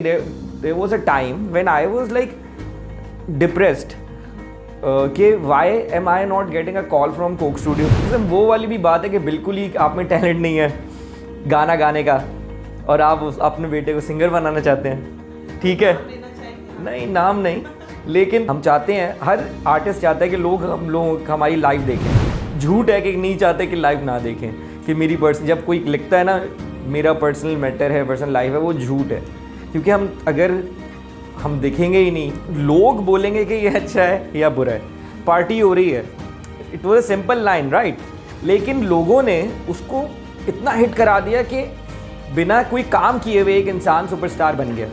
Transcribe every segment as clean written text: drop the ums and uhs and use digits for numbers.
There was a time when I was like depressed. कि why am I not getting a call from Coke Studio? वो वाली भी बात है कि बिल्कुल ही आप में टैलेंट नहीं है गाना गाने का और आप अपने बेटे को सिंगर बनाना चाहते हैं. ठीक है, नहीं नाम नहीं, लेकिन हम चाहते हैं, हर आर्टिस्ट चाहता है कि हम लोग हमारी लाइव देखें. झूठ है कि नहीं चाहते कि लाइव ना देखें. कि मेरी जब कोई लिखता है ना मेरा पर्सनल मैटर है, पर्सनल लाइफ है, वो झूठ है. क्योंकि अगर हम दिखेंगे ही नहीं, लोग बोलेंगे कि ये अच्छा है या बुरा है. पार्टी हो रही है, it was a simple line right, लेकिन लोगों ने उसको इतना हिट करा दिया कि बिना कोई काम किए हुए एक इंसान सुपरस्टार बन गया.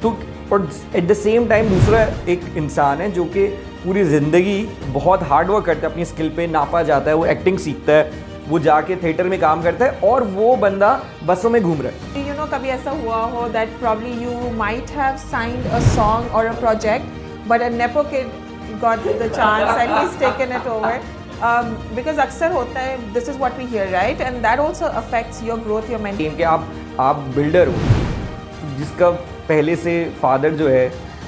तो और एट द सेम टाइम दूसरा एक इंसान है जो कि पूरी ज़िंदगी बहुत हार्ड वर्क करता है, अपनी स्किल पे नापा जाता है, वो एक्टिंग सीखता है, वो जाके थिएटर में काम करता है और वो बंदा बसों में घूम रहा है. You know, कभी ऐसा हुआ हो that probably you might have signed a song or a project, but a nepo kid got the chance and he's taken it over. Because अक्सर होता है, this is what we hear, right? And that also affects your growth, your mental. कि आप builder हो, जिसका पहले से father जो है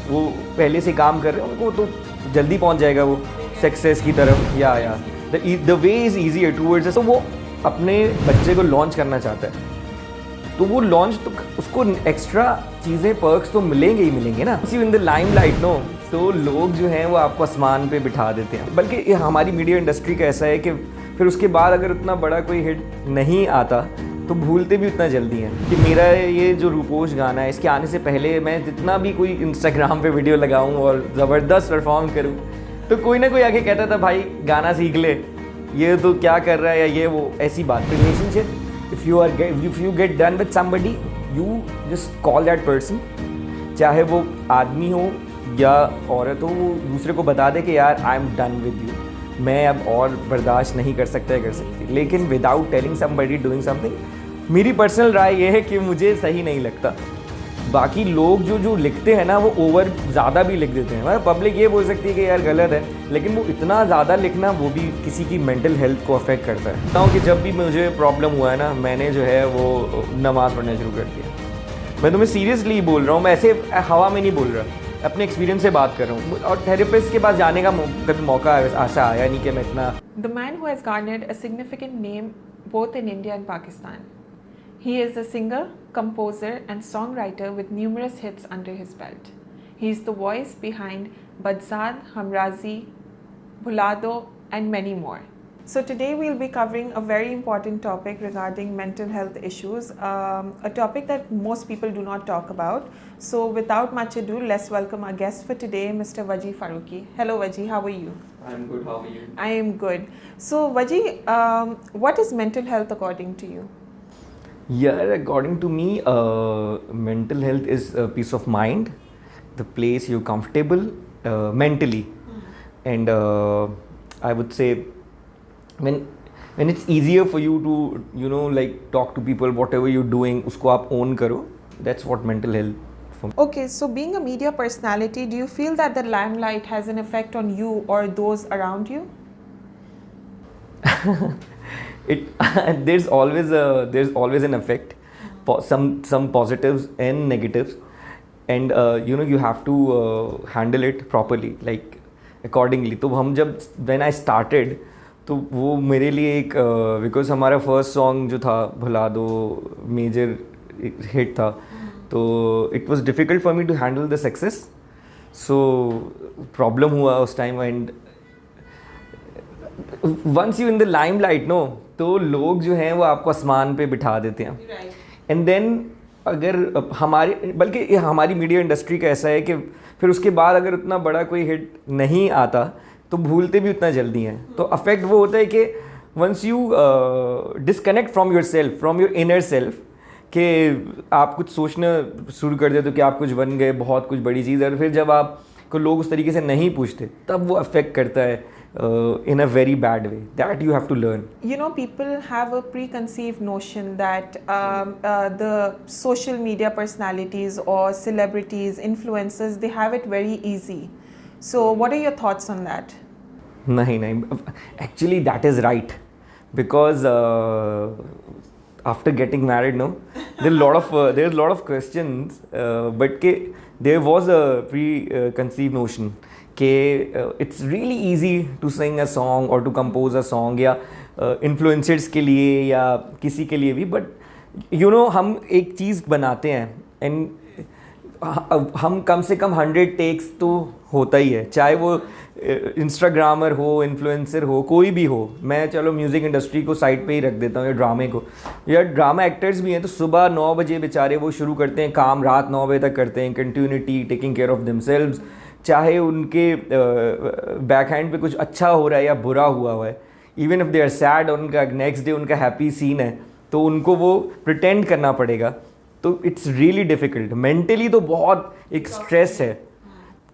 वो पहले से काम कर रहे हैं, उनको तो जल्दी पहुंच जाएगा वो सक्सेस की तरफ. या the way is easier towards. तो वो अपने बच्चे को लॉन्च करना चाहता है, तो वो लॉन्च तो उसको एक्स्ट्रा चीज़ें पर्क्स तो मिलेंगे ही मिलेंगे ना. In the limelight no, तो लोग जो हैं वो आपको आसमान पे बिठा देते हैं. बल्कि ये हमारी मीडिया इंडस्ट्री का ऐसा है कि फिर उसके बाद अगर उतना बड़ा कोई हिट नहीं आता तो भूलते भी उतना जल्दी हैं. कि मेरा ये जो रूपोश गाना है, इसके आने से पहले मैं जितना भी कोई इंस्टाग्राम पे वीडियो लगाऊं और ज़बरदस्त परफॉर्म करूं, तो कोई ना कोई आके कहता था भाई गाना सीख ले, ये तो क्या कर रहा है, या ये वो ऐसी बात. Relationship, if you get done with somebody, you just call that person, चाहे वो आदमी हो या औरत हो, वो दूसरे को बता दे कि यार I am done with you, मैं अब और बर्दाश्त नहीं कर सकता कर सकती. लेकिन without telling somebody doing something, मेरी पर्सनल राय ये है कि मुझे सही नहीं लगता. बाकी लोग जो लिखते हैं ना, वो ओवर ज़्यादा भी लिख देते हैं. पब्लिक ये बोल सकती है कि यार गलत है, लेकिन वो इतना ज़्यादा लिखना वो भी किसी की मेंटल हेल्थ को अफेक्ट करता है. बताऊँ कि जब भी मुझे प्रॉब्लम हुआ है ना, मैंने जो है वो नमाज़ पढ़ना शुरू कर दिया. मैं तुम्हें सीरियसली बोल रहा हूँ, मैं ऐसे हवा में नहीं बोल रहा, अपने एक्सपीरियंस से बात कर रहा हूँ. और थेरेपिस्ट के पास जाने का कभी मौका ऐसा आया नहीं कि मैं इतना. The man who has garnered a significant name both in India and Pakistan. He is a singer, composer and songwriter with numerous hits under his belt. He is the voice behind Badzad, Hamrazi, Bhulado and many more. So today we'll be covering a very important topic regarding mental health issues, a topic that most people do not talk about. So without much ado, let's welcome our guest for today, Mr. Waji Farooqi. Hello Waji, how are you? I'm good, how are you? I am good. So Waji, what is mental health according to you? Yeah, according to me, mental health is a peace of mind, the place you're comfortable mentally, and I would say when it's easier for you to like talk to people, whatever you're doing, usko aap own karo. That's what mental health for me. Okay, so being a media personality, do you feel that the limelight has an effect on you or those around you? There's always an effect, some positives and negatives, and you have to handle it properly, like accordingly. तो हम जब when I started, तो वो मेरे लिए एक because हमारा first song जो था भुला दो मेजर हिट था, तो it was difficult for me to handle the success. So problem हुआ उस time. And once you in the limelight no, तो लोग जो हैं वो आपको आसमान पे बिठा देते हैं. एंड देन अगर बल्कि हमारी मीडिया इंडस्ट्री का ऐसा है कि फिर उसके बाद अगर उतना बड़ा कोई हिट नहीं आता तो भूलते भी उतना जल्दी हैं. तो अफेक्ट वो होता है कि once you disconnect from your self, from your inner self, कि आप कुछ सोचना शुरू कर देते हो कि आप कुछ बन गए, बहुत कुछ बड़ी चीज़ है, और फिर जब आपको लोग उस तरीके से नहीं पूछते तब वो अफेक्ट करता है in a very bad way. That you have to learn. You know, people have a preconceived notion that the social media personalities or celebrities, influencers, they have it very easy. So what are your thoughts on that? नहीं, actually that is right, because after getting married, no, there's a lot of questions, but there was a preconceived notion कि it's really easy to sing a song or to compose a song या influencers के लिए या किसी के लिए भी, but you know हम एक चीज़ बनाते हैं and हम कम से कम 100 टेक्स तो होता ही है, चाहे वो इंस्टाग्रामर हो, इन्फ्लुएंसर हो, कोई भी हो. मैं चलो म्यूज़िक इंडस्ट्री को साइड पे ही रख देता हूँ, या ड्रामे को, या ड्रामा एक्टर्स भी हैं तो सुबह 9 बजे बेचारे वो शुरू करते हैं काम, रात 9 बजे तक करते हैं, continuity, taking care of themselves, चाहे उनके बैक हैंड पे कुछ अच्छा हो रहा है या बुरा हुआ है, even if they are sad और उनका नेक्स्ट डे उनका हैप्पी सीन है तो उनको वो प्रिटेंड करना पड़ेगा. तो इट्स रियली डिफ़िकल्ट. मेंटली तो बहुत एक स्ट्रेस है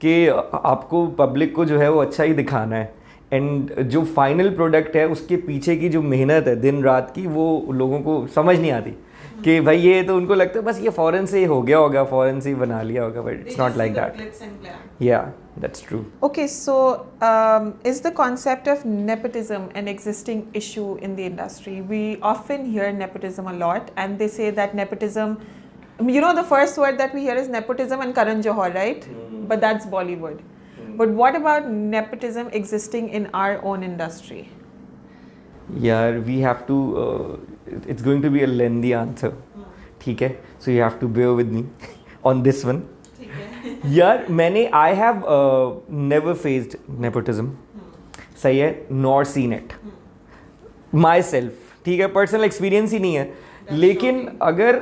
कि आपको पब्लिक को जो है वो अच्छा ही दिखाना है, एंड जो फाइनल प्रोडक्ट है उसके पीछे की जो मेहनत है दिन रात की, वो लोगों को समझ नहीं आती कि भाई ये तो उनको लगता है बस ये फ़ौरन से हो गया होगा, फ़ौरन से ही बना लिया होगा, but it's not like that. या that's true. Okay, so is the concept of nepotism an existing issue in the industry? We often hear nepotism a lot, and they say that nepotism, you know, the first word that we hear is nepotism and Karan Johar, right? But that's Bollywood. But what about nepotism existing in our own industry? Yeah, we have to, it's going to be a lengthy answer. ठीक है, so you have to bear with me on this one. यार मैंने I have never faced nepotism, सही है, nor seen it my self, ठीक है, personal experience ही नहीं है. लेकिन अगर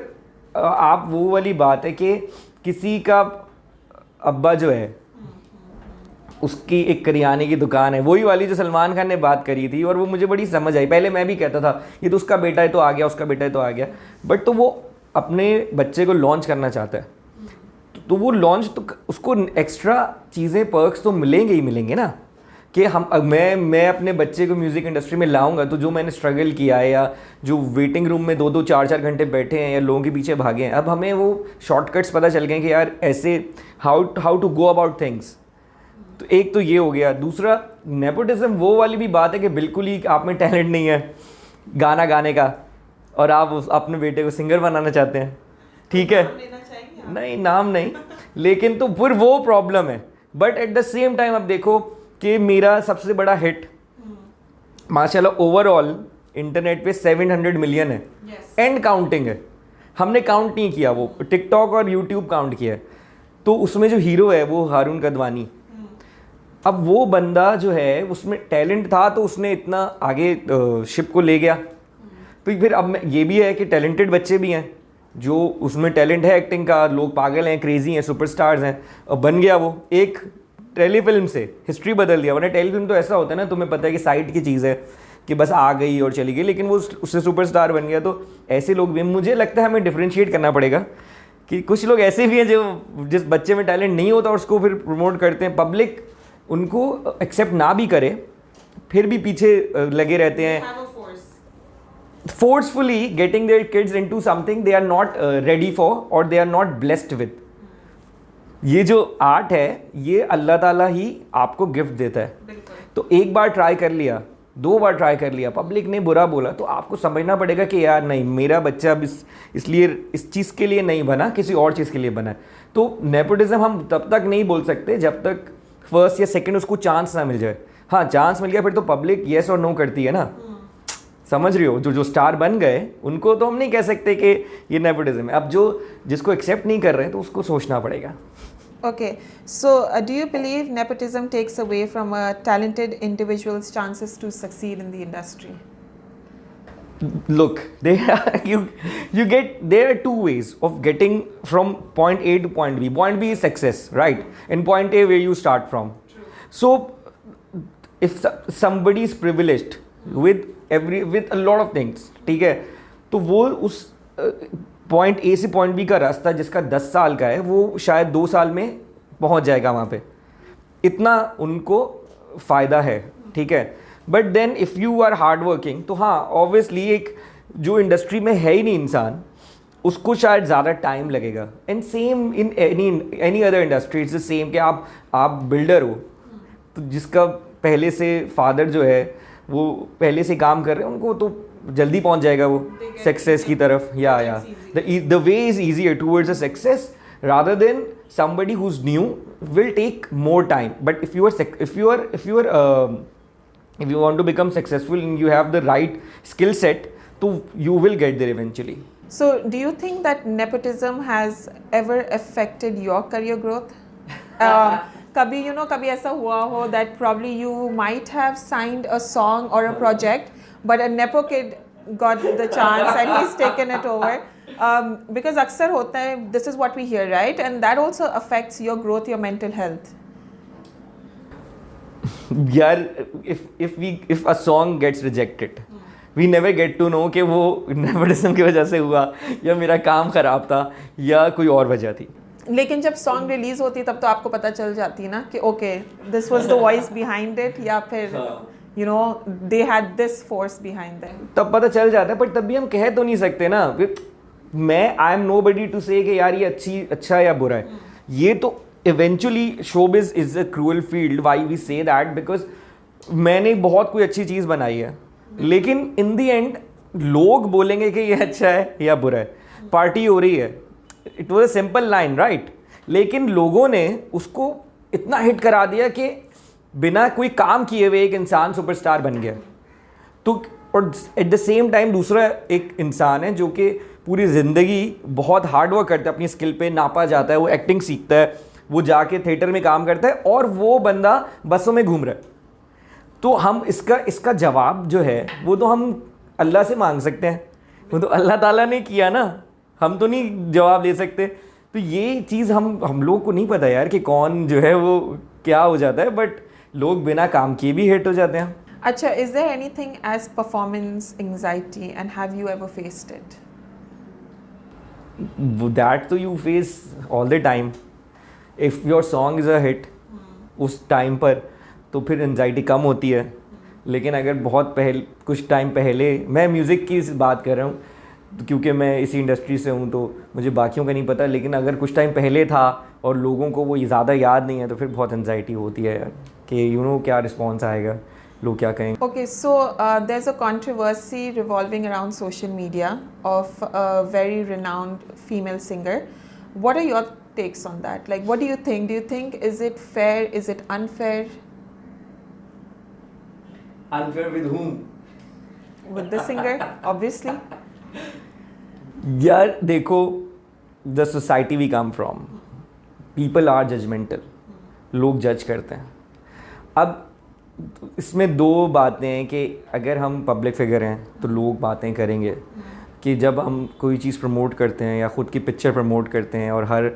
आप वो वाली बात है कि किसी का अब्बा जो है उसकी एक करियाने की दुकान है, वही वाली जो सलमान खान ने बात करी थी, और वो मुझे बड़ी समझ आई. पहले मैं भी कहता था ये तो उसका बेटा है तो आ गया, उसका बेटा है तो आ गया, बट तो वो अपने बच्चे को लॉन्च करना चाहता है तो वो लॉन्च तो उसको एक्स्ट्रा चीज़ें पर्क्स तो मिलेंगे ही मिलेंगे ना, कि मैं अपने बच्चे को म्यूज़िक इंडस्ट्री में लाऊंगा तो जो मैंने स्ट्रगल किया है, या जो वेटिंग रूम में 2-2 4-4 घंटे बैठे हैं या लोगों के पीछे भागे हैं, अब हमें वो शॉर्टकट्स पता चल गए कि यार ऐसे how to go about things. तो एक तो ये हो गया. दूसरा, नेपोटिज्म वो वाली भी बात है कि बिल्कुल ही आप में टैलेंट नहीं है गाना गाने का और आप अपने बेटे को सिंगर बनाना चाहते हैं, ठीक है, नहीं नाम नहीं, लेकिन तो फिर वो प्रॉब्लम है. But at the same time अब देखो कि मेरा सबसे बड़ा हिट माशाल्लाह ओवरऑल इंटरनेट पे 700 मिलियन है, एंड काउंटिंग है. हमने काउंट नहीं किया, वो टिकटॉक और यूट्यूब काउंट किया है. तो उसमें जो हीरो है वो हारून कदवानी. अब वो बंदा जो है उसमें टैलेंट था तो उसने इतना आगे शिप को ले गया. तो फिर अब ये भी है कि टैलेंटेड बच्चे भी हैं जो उसमें टैलेंट है एक्टिंग का, लोग पागल हैं, क्रेजी हैं, सुपरस्टार्स हैं, और बन गया वो एक टेलीफिल्म से हिस्ट्री बदल दिया. वरना टेलीफिल्म तो ऐसा होता है ना, तुम्हें पता है कि साइड की चीज़ है कि बस आ गई और चली गई, लेकिन वो उससे सुपरस्टार बन गया. तो ऐसे लोग भी, मुझे लगता है हमें डिफ्रेंशिएट करना पड़ेगा कि कुछ लोग ऐसे भी हैं जो जिस बच्चे में टैलेंट नहीं होता और उसको फिर प्रमोट करते हैं, पब्लिक उनको एक्सेप्ट ना भी करे फिर भी पीछे लगे रहते हैं, forcefully getting their kids into something they are not ready for or they are not blessed with. ये जो आर्ट है ये अल्लाह ताला ही आपको गिफ्ट देता है. तो एक बार ट्राई कर लिया, 2 बार ट्राई कर लिया, पब्लिक ने बुरा बोला, तो आपको समझना पड़ेगा कि यार नहीं, मेरा बच्चा अब इसलिए इस चीज़ के लिए नहीं बना, किसी और चीज़ के लिए बना है. तो नेपोटिज्म हम तब तक नहीं बोल सकते जब तक फर्स्ट या सेकंड उसको चांस ना मिल जाए. हाँ, चांस मिल गया फिर तो पब्लिक येस और नो करती है ना, समझ रही हो. जो स्टार बन गए उनको तो हम नहीं कह सकते कि ये नेपोटिज्म है. अब जिसको एक्सेप्ट नहीं कर रहे हैं तो उसको सोचना पड़ेगा. Okay, so do you believe nepotism takes away from a talented individual's chances to succeed in the industry? Look, there are 2 ways of getting from point A to point B. Point B is success, right? And point A where you start from. True. So if somebody is privileged with a lot of things, ठीक है, तो वो उस point A से point B का रास्ता जिसका 10 साल का है वो शायद 2 साल में पहुंच जाएगा वहाँ पे, इतना उनको फ़ायदा है, ठीक है. But then if you are hard working तो हाँ ऑब्वियसली एक जो इंडस्ट्री में है ही नहीं इंसान उसको शायद ज़्यादा टाइम लगेगा. And same in any other industry it's the same कि आप बिल्डर हो तो जिसका पहले से फादर जो है वो पहले से काम कर रहे हैं, उनको तो जल्दी पहुंच जाएगा वो सक्सेस की तरफ. या the way is easier towards the success rather than somebody who's new will take more time. But if you want to become successful and you have the right skill set, so you will get there eventually. So, do you think that nepotism has ever affected your career growth? कभी कभी ऐसा हुआ हो that probably you might have signed a song or a project, but a nepo kid got the chance and he's taken it over. Because अक्सर होता है, this is what we hear, right? And that also affects your growth, your mental health. यार, if a song gets rejected, we never get to know कि वो nepotism की वजह से हुआ या मेरा काम खराब था या कोई और वजह थी. लेकिन जब सॉन्ग रिलीज होती तब तो आपको पता चल जाती है ना कि okay this was the voice behind it, या फिर they had this force behind that. तब पता चल जाता है, पर तब भी हम कह तो नहीं सकते ना. आई एम नोबडी टू से कि यार ये अच्छा या बुरा है. ये तो eventually showbiz is a cruel field. Why we say that? Because मैंने बहुत कोई अच्छी चीज़ बनाई है, लेकिन इन द एंड लोग बोलेंगे कि ये अच्छा है या बुरा है. पार्टी हो रही है, it was a simple line, right? लेकिन लोगों ने उसको इतना हिट करा दिया कि बिना कोई काम किए हुए एक इंसान सुपरस्टार बन गया. तो और एट द सेम टाइम दूसरा एक इंसान है जो कि पूरी ज़िंदगी बहुत हार्ड वर्क करता है, अपनी स्किल पे नापा जाता है, वो एक्टिंग सीखता है, वो जाके थिएटर में काम करता है, और वो बंदा बसों में घूम रहा है. तो हम इसका जवाब जो है वो तो हम अल्लाह से मांग सकते हैं. वो तो अल्लाह ताला ने किया ना, हम तो नहीं जवाब दे सकते. तो ये चीज़ हम लोग को नहीं पता यार कि कौन जो है वो क्या हो जाता है, बट लोग बिना काम किए भी हिट हो जाते हैं. अच्छा, is there anything as performance anxiety and have you ever faced it? That तो you face all the time. If your song is a hit, उस टाइम पर तो फिर एंजाइटी कम होती है. लेकिन अगर बहुत कुछ टाइम पहले, मैं म्यूज़िक की बात कर रहा हूँ क्योंकि मैं इसी इंडस्ट्री से हूँ, तो मुझे बाकियों का नहीं पता. लेकिन अगर कुछ टाइम पहले था और लोगों को वो ज़्यादा याद नहीं है, तो फिर बहुत एंजाइटी होती है यार कि क्या रिस्पॉन्स आएगा, लोग क्या कहेंगे. Okay, so there's a controversy revolving around social media of a very renowned female singer. What are your takes on that? Like, what do you think? Do you think, is it fair? Is it unfair? Unfair with whom? With the singer, obviously. यार देखो, the society we come from, people are judgmental. लोग जज करते हैं. अब इसमें दो बातें हैं कि अगर हम पब्लिक फिगर हैं तो लोग बातें करेंगे कि जब हम कोई चीज़ प्रमोट करते हैं या ख़ुद की पिक्चर प्रमोट करते हैं और हर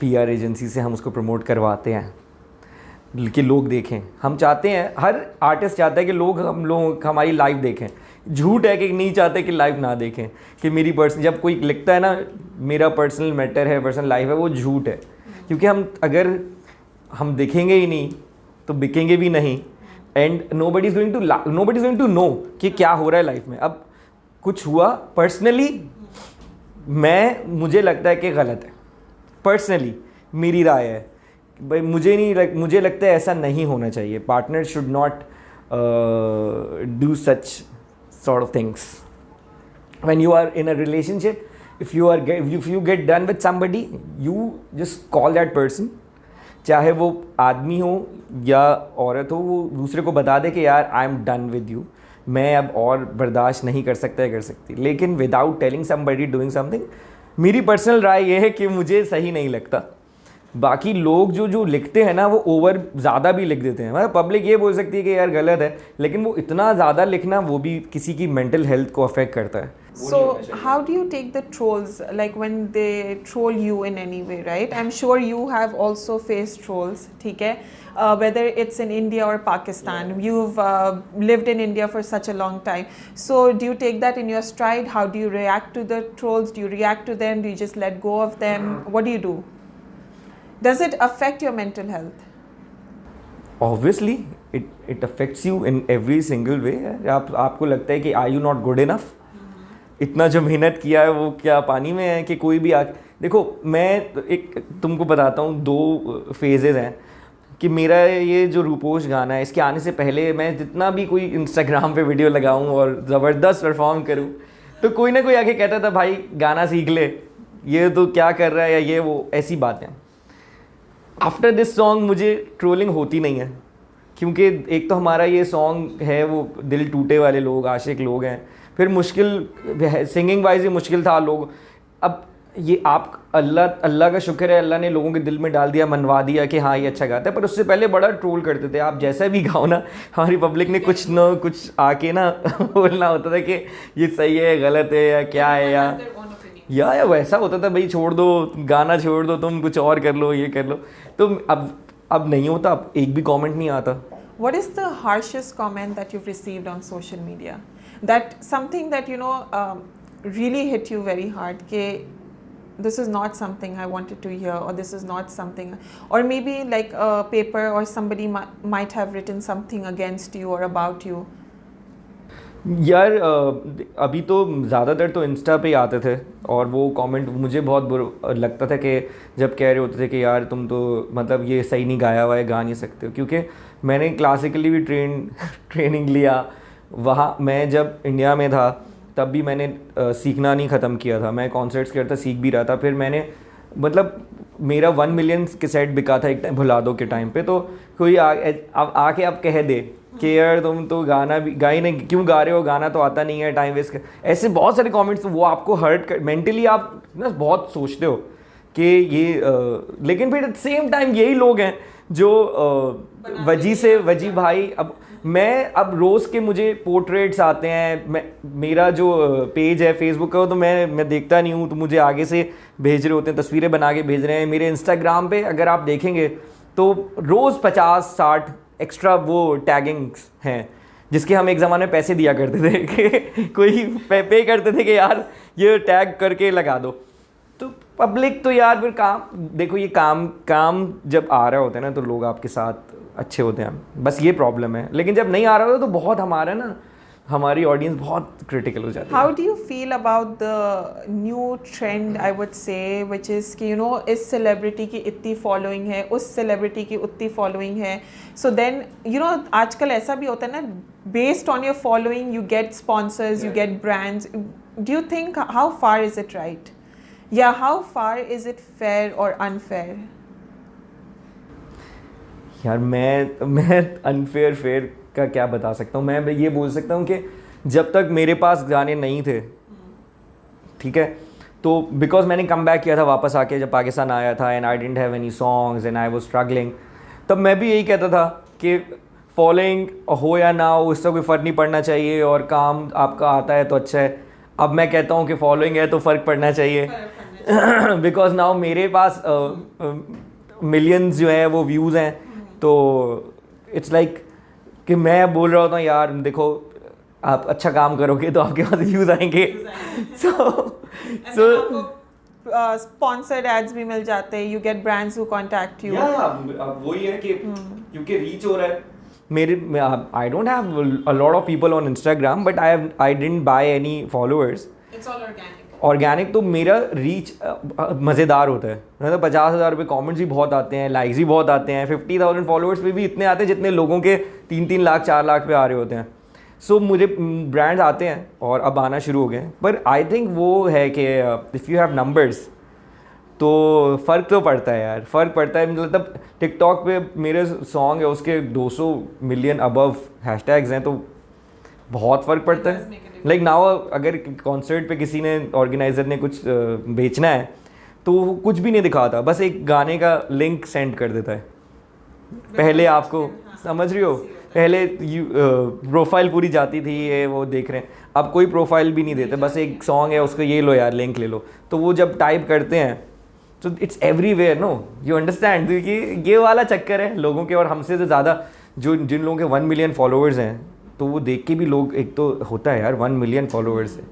पीआर एजेंसी से हम उसको प्रमोट करवाते हैं कि लोग देखें. हम चाहते हैं, हर आर्टिस्ट चाहता है कि लोग हमारी लाइव देखें. झूठ है कि नहीं चाहते कि लाइव ना देखें, कि मेरी जब कोई लिखता है ना मेरा पर्सनल मैटर है, पर्सनल लाइफ है, वो झूठ है. क्योंकि अगर हम दिखेंगे ही नहीं तो बिकेंगे भी नहीं. And nobody is going to know कि क्या हो रहा है लाइफ में. अब कुछ हुआ पर्सनली, मुझे लगता है कि गलत है. पर्सनली मेरी राय है भाई, मुझे लगता है ऐसा नहीं होना चाहिए. Partner should not do such sort of things. When you are in a relationship, if you get done with somebody, you just call that person. चाहे वो आदमी हो या औरत हो, वो दूसरे को बता दे कि यार I am done with you, मैं अब और बर्दाश्त नहीं कर सकता या कर सकती. लेकिन without telling somebody doing something, मेरी पर्सनल राय ये है कि मुझे सही नहीं लगता. बाकी लोग जो लिखते हैं ना, वो ओवर ज़्यादा भी लिख देते हैं. मतलब पब्लिक ये बोल सकती है कि यार गलत है, लेकिन वो इतना ज़्यादा लिखना वो भी किसी की मेंटल हेल्थ को अफेक्ट करता है. So how do you take the trolls, like when they troll you in any way, right? I'm sure you have also faced trolls, ठीक है? Whether it's in India or Pakistan, you've lived in India for such a long time. So do you take that in your stride? How do you react to the trolls? Do you react to them? Do you just let go of them? What do you do? Does it affect your mental health? Obviously, it affects you in every single way. आपको लगता है कि are you not good enough? इतना जो मेहनत किया है वो क्या पानी में है कि कोई भी देखो, मैं एक तुमको बताता हूँ, 2 फेजेज़ हैं कि मेरा ये जो रूपोश गाना है, इसके आने से पहले मैं जितना भी कोई इंस्टाग्राम पे वीडियो लगाऊं और ज़बरदस्त परफॉर्म करूं, तो कोई ना कोई आके कहता था भाई गाना सीख ले, ये तो क्या कर रहा है, या ये वो ऐसी बातें। आफ्टर दिस सॉन्ग मुझे ट्रोलिंग होती नहीं है, क्योंकि एक तो हमारा ये सॉन्ग है वो दिल टूटे वाले लोग, आशिक लोग हैं, फिर मुश्किल सिंगिंग वाइज ही मुश्किल था लोग। अब ये आप अल्लाह का शुक्र है, अल्लाह ने लोगों के दिल में डाल दिया, मनवा दिया कि हाँ ये अच्छा गाता है, पर उससे पहले बड़ा ट्रोल करते थे। आप जैसा भी गाओ ना, हमारी पब्लिक ने कुछ न कुछ आके ना बोलना होता था कि ये सही है, गलत है, या क्या है, या वैसा होता था, भाई छोड़ दो, गाना छोड़ दो, तुम कुछ और कर लो, ये कर लो। तो अब नहीं होता, अब एक भी कमेंट नहीं आता। What is the harshest comment that you've received on social media? That something that really hit you very hard. Ke this is not something I wanted to hear, or this is not something, or maybe like a paper or somebody might have written something against you or about you. यार अभी तो ज़्यादातर तो Insta पे ही आते थे, और वो कमेंट मुझे बहुत बुरा लगता था कि जब कह रहे होते थे कि यार तुम तो मतलब ये सही नहीं गाया हुआ है, गा नहीं सकते हो। क्योंकि मैंने क्लासिकली भी ट्रेनिंग लिया वहाँ, मैं जब इंडिया में था तब भी मैंने सीखना नहीं ख़त्म किया था, मैं कॉन्सर्ट्स करता, सीख भी रहा था। फिर मैंने मतलब मेरा 1 मिलियन के सेट बिका था एक टाइम भुला दो के टाइम पे। तो कोई आके आप कह दे कि यार तुम तो गाना भी गा ही नहीं, क्यों गा रहे हो, गाना तो आता नहीं है, टाइम वेस्ट कर, ऐसे बहुत सारे कमेंट्स, वो आपको हर्ट कर, मेंटली आप ना बहुत सोचते हो कि ये लेकिन फिर एट सेम टाइम यही लोग हैं जो वजी भाई। अब रोज़ के मुझे पोर्ट्रेट्स आते हैं, मेरा जो पेज है फेसबुक का, तो मैं देखता नहीं हूँ, तो मुझे आगे से भेज रहे होते हैं, तस्वीरें बना के भेज रहे हैं। मेरे इंस्टाग्राम पे अगर आप देखेंगे तो रोज़ 50-60 एक्स्ट्रा वो टैगिंग्स हैं, जिसके हम एक ज़माने में पैसे दिया करते थे कि कोई पे करते थे कि यार ये टैग करके लगा दो। तो पब्लिक तो यार फिर काम देखो, ये काम जब आ रहा होता है ना तो लोग आपके साथ अच्छे होते हैं, बस ये प्रॉब्लम है। लेकिन जब नहीं आ रहा होता तो बहुत हमारी ऑडियंस बहुत क्रिटिकल हो जाती है। How do you feel about the new trend, I would say, which is कि इस सेलिब्रिटी की इतनी फॉलोइंग है, उस सेलिब्रिटी की उतनी फॉलोइंग है, सो देन आजकल ऐसा भी होता है ना, based on your following you get sponsors, you get brands. Do you think how far is it right, या how far is it fair और अनफेयर? यार मैं अनफेयर फेयर का क्या बता सकता हूँ। मैं ये बोल सकता हूँ कि जब तक मेरे पास गाने नहीं थे, ठीक है, तो बिकॉज मैंने कम बैक किया था वापस आके, जब पाकिस्तान आया था, and I didn't have any songs and I was struggling, तब मैं भी यही कहता था कि फॉलोइंग हो या ना हो इससे कोई फ़र्क नहीं पड़ना चाहिए, और काम आपका आता है तो अच्छा है। अब मैं कहता हूँ कि फॉलोइंग है तो फ़र्क पड़ना चाहिए, बिकॉज नाउ मेरे पास मिलियंस जो हैं वो व्यूज़ हैं, तो इट्स लाइक कि मैं बोल रहा होता हूँ यार देखो आप अच्छा काम करोगे तो आपके पास व्यूज़ आएंगे। सो स्पॉन्सर्ड एड्स भी मिल जाते हैं, you get brands who contact you. अब वही है कि क्योंकि रीच हो रहा है मेरे, I don't have a lot of people on Instagram, but I didn't by any followers. It's all organic. तो मेरा रीच मज़ेदार होता है, मतलब 50,000 रुपये कॉमेंट्स भी बहुत आते हैं, लाइक्स भी बहुत आते हैं, 50,000 फॉलोअर्स पे भी इतने आते हैं जितने लोगों के 3-3 लाख 4 लाख पे आ रहे होते हैं। सो मुझे ब्रांड्स आते हैं और अब आना शुरू हो गए, पर आई थिंक वो है कि इफ़ यू हैव नंबर्स तो फ़र्क तो पड़ता है यार, फ़र्क पड़ता है। मतलब टिकटॉक पे मेरे सॉन्ग है उसके 200 मिलियन अबव हैशटैग्स हैं, तो बहुत फ़र्क पड़ता है। लाइक नाउ अगर कॉन्सर्ट पे किसी ने ऑर्गेनाइज़र ने कुछ बेचना है तो वो कुछ भी नहीं दिखाता, बस एक गाने का लिंक सेंड कर देता है। पहले आपको समझ रही हो, पहले प्रोफाइल पूरी जाती थी, ये वो देख रहे हैं, अब कोई प्रोफाइल भी नहीं देते, बस एक सॉन्ग है उसको ये लो यार लिंक ले लो। तो वो जब टाइप करते हैं तो it's everywhere, no you understand, क्योंकि ये वाला चक्कर है लोगों के। और हमसे तो ज़्यादा जिन लोगों के 1 मिलियन फॉलोअर्स हैं, तो वो देख के भी लोग, एक तो होता है यार 1 मिलियन फॉलोअर्स है।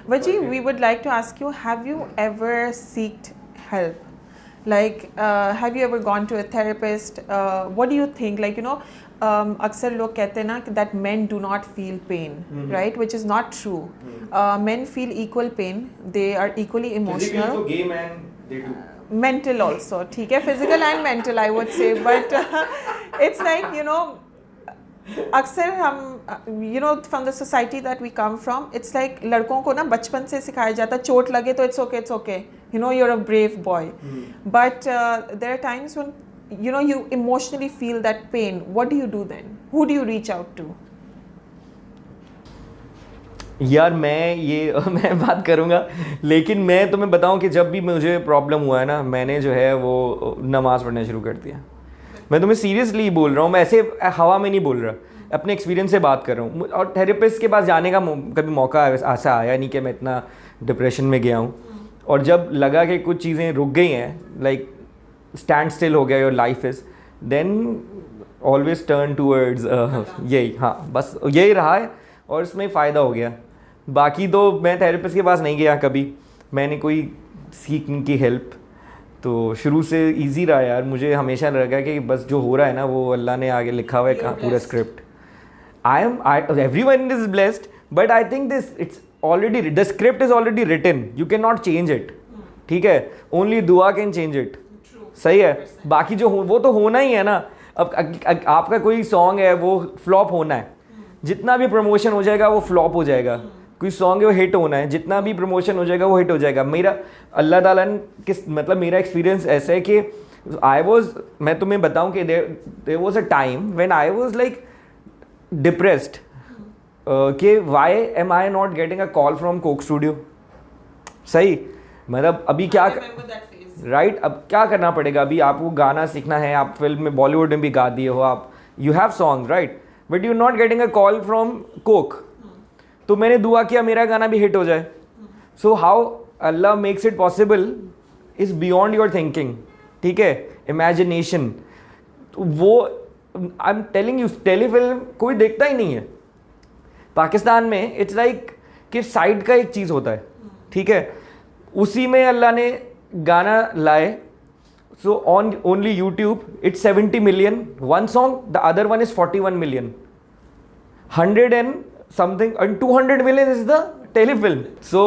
Vaji, we would like to ask you, have you ever sought help? Like, have you ever gone to a therapist? What do you think? Like, अक्सर लोग कहते हैं ना that men do not feel pain, right? Which is not true. Men feel equal pain. They are equally emotional. Physical, gay men, they do. Mental also, ठीक है, physical and mental I would say, but It's like, you know, अक्सर हम you know from the society that we come from, it's like लड़कों को ना बचपन से सिखाया जाता है चोट लगे तो it's okay, you know, you're a brave boy. But there are times when you know you emotionally feel that pain. What do you do then? Who do you reach out to? यार मैं बात करूँगा, लेकिन मैं तुम्हें बताऊँ कि जब भी मुझे प्रॉब्लम हुआ है ना, मैंने जो है वो नमाज़ पढ़ना शुरू कर दिया. मैं तुम्हें सीरियसली बोल रहा हूँ, मैं ऐसे हवा में नहीं बोल रहा, अपने एक्सपीरियंस से बात कर रहा हूँ. और थेरेपिस्ट के पास जाने का कभी मौका ऐसा आया नहीं कि मैं इतना डिप्रेशन में गया हूँ. और जब लगा कि कुछ चीज़ें रुक गई हैं, लाइक स्टैंड स्टिल हो गया your life is, then always turn towards यही. हाँ, बस यही रहा है और इसमें फ़ायदा हो गया. बाकी तो मैं थेरेपिस्ट के पास नहीं गया कभी, मैंने कोई सीखने की हेल्प. तो शुरू से इजी रहा यार. मुझे हमेशा लगा कि बस जो हो रहा है ना वो अल्लाह ने आगे लिखा हुआ है पूरा script. everyone is blessed, but I think the script is already written. You cannot change it. ठीक है, only दुआ can change it. सही है. बाकी जो वो तो होना ही है ना. अब आपका कोई सॉन्ग है वो फ्लॉप होना है, जितना भी प्रमोशन हो जाएगा वो फ्लॉप हो जाएगा. कोई सॉन्ग है वो हिट होना है, जितना भी प्रमोशन हो जाएगा वो हिट हो जाएगा. मेरा अल्लाह ताला ने मतलब मेरा एक्सपीरियंस ऐसा है कि मैं तुम्हें बताऊं कि there was a time when I was like depressed कि why am I not getting a call from Coke Studio. सही, मतलब अभी क्या राइट अब क्या करना पड़ेगा. अभी आपको गाना सीखना है, आप फिल्म में बॉलीवुड में भी गा दिए हो, आप you have song right, but you not getting a call from Coke. तो मैंने दुआ किया मेरा गाना भी हिट हो जाए. So how Allah makes it possible is beyond your thinking. ठीक है, इमेजिनेशन. तो वो I am telling you, telefilm कोई देखता ही नहीं है पाकिस्तान में. इट्स लाइक कि साइड का एक चीज़ होता है. ठीक है, उसी में अल्लाह ने गाना लाए. So on only YouTube it's 70 million one song, the other one is 41 million, 100 and something and 200 million is the telefilm. सो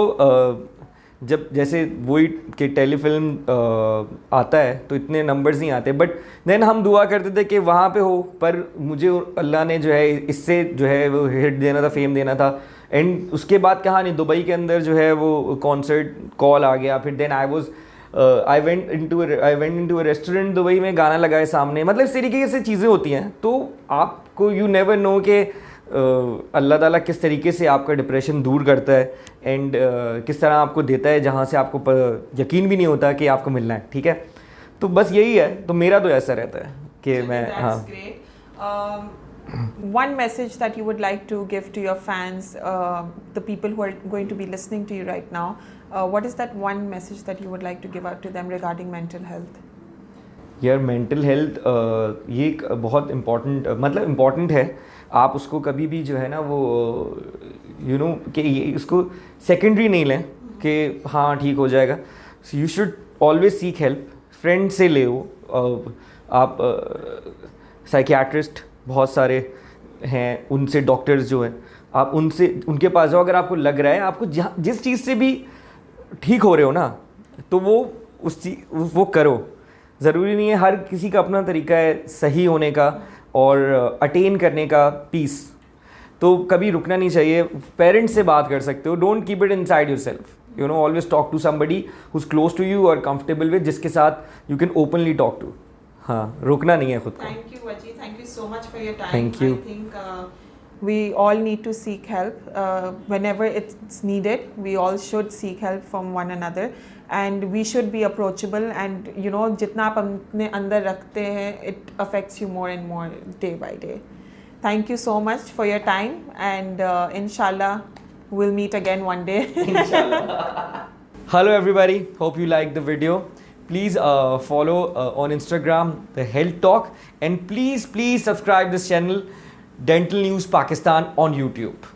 जब जैसे वही कि टेलीफिल्म आता है तो इतने नंबर्स नहीं आते, बट देन हम दुआ करते थे कि वहाँ पे हो. पर मुझे अल्लाह ने जो है इससे जो है वो हिट देना था, फेम देना था. एंड उसके बाद कहानी दुबई के अंदर जो है वो कॉन्सर्ट कॉल आ गया. फिर then I went into a restaurant Dubai में, गाना लगाए सामने. मतलब इस तरीके से चीज़ें होती हैं. तो आपको यू नेवर नो कि अल्लाह ताला किस तरीके से आपका डिप्रेशन दूर करता है एंड किस तरह आपको देता है जहाँ से आपको यकीन भी नहीं होता कि आपको मिलना है. ठीक है, तो बस यही है. तो मेरा तो ऐसा रहता है कि मैं हाँ. One message that you would like to give to your fans, the people who are going to be listening to you right now, what is that one message that you would like to give out to them regarding mental health? यार mental health ये एक बहुत important है. आप उसको कभी भी जो है ना वो यू नो कि इसको सेकेंडरी नहीं लें कि हाँ ठीक हो जाएगा. You should always seek help. Friend से ले. आप साइकियाट्रिस्ट बहुत सारे हैं, उनसे डॉक्टर्स जो हैं आप उनके पास जाओ. अगर आपको लग रहा है आपको जिस चीज़ से भी ठीक हो रहे हो ना, तो वो करो. ज़रूरी नहीं है, हर किसी का अपना तरीका है सही होने का और अटेन करने का पीस. तो कभी रुकना नहीं चाहिए. पेरेंट्स से बात कर सकते हो. Don't keep it inside yourself. You know, always talk to somebody who is close to you और कंफर्टेबल विद, जिसके साथ you can openly talk to. हाँ, रुकना नहीं है खुद को. Thank you, Vaji. Thank you so much for your time. Thank you. I think we all need to seek help whenever it's needed. We all should seek help from one another, and we should be approachable. And you know, जितना आप अपने अंदर रखते हैं, it affects you more and more day by day. Thank you so much for your time, and inshallah we'll meet again one day. Hello everybody, hope you liked the video. Please follow on Instagram the Health Talk, and please subscribe this channel Dental News Pakistan on YouTube.